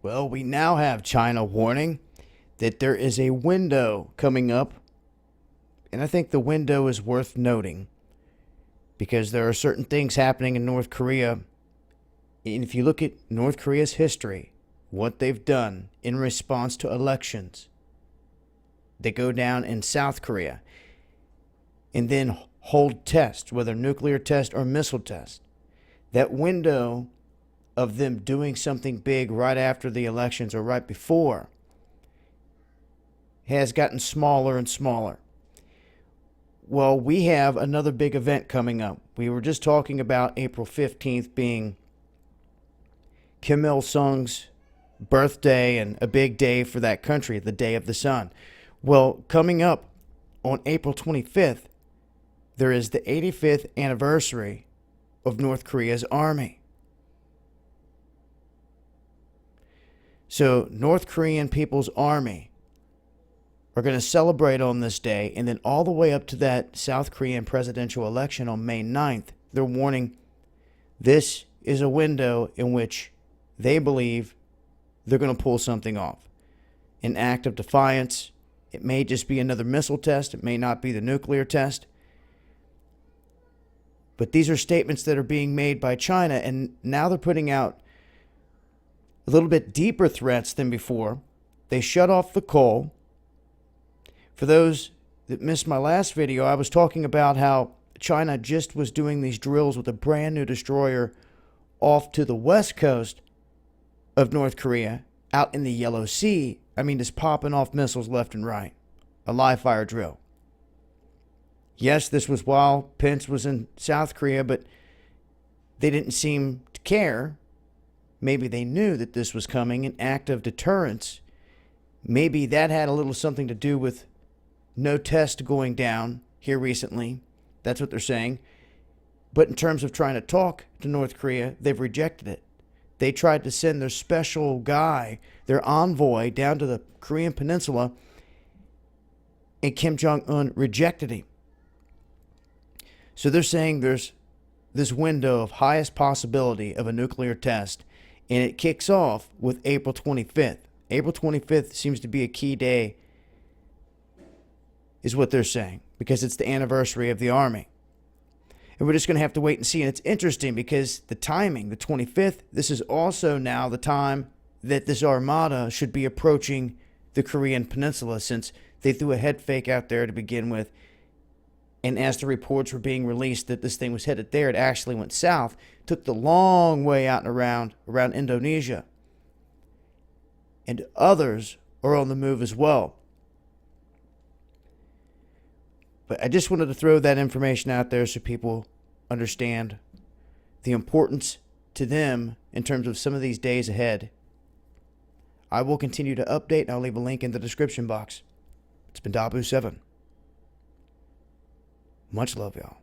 Well, we now have China warning that there is a window coming up, and I think the window is worth noting because there are certain things happening in North Korea. And if you look at North Korea's history, what they've done in response to elections, they go down in South Korea and then hold tests, whether nuclear test or missile test. That window of them doing something big right after the elections or right before has gotten smaller and smaller. Well, we have another big event coming up. We were just talking about April 15th being Kim Il-sung's birthday and a big day for that country, the Day of the Sun. Well, coming up on April 25th, there is the 85th anniversary of North Korea's army. So North Korean People's Army are going to celebrate on this day, and then all the way up to that South Korean presidential election on May 9th, they're warning this is a window in which they believe they're going to pull something off. An act of defiance. It may just be another missile test. It may not be the nuclear test. But these are statements that are being made by China, and now they're putting out a little bit deeper threats than before. They shut off the coal. For those that missed my last video, I was talking about how China just was doing these drills with a brand new destroyer off to the west coast of North Korea, out in the Yellow Sea. I mean, just popping off missiles left and right. A live fire drill. Yes, this was while Pence was in South Korea, but they didn't seem to care. Maybe they knew that this was coming, an act of deterrence. Maybe that had a little something to do with no test going down here recently. That's what they're saying. But in terms of trying to talk to North Korea, they've rejected it. They tried to send their special guy, their envoy, down to the Korean Peninsula, and Kim Jong-un rejected him. So they're saying there's this window of highest possibility of a nuclear test, and it kicks off with April 25th. April 25th seems to be a key day, is what they're saying, because it's the anniversary of the Army. And we're just going to have to wait and see. And it's interesting because the timing, the 25th, this is also now the time that this armada should be approaching the Korean Peninsula, since they threw a head fake out there to begin with. And as the reports were being released that this thing was headed there, it actually went south, took the long way out and around Indonesia. And others are on the move as well. But I just wanted to throw that information out there so people understand the importance to them in terms of some of these days ahead. I will continue to update, and I'll leave a link in the description box. It's been Dabu7. Much love, y'all.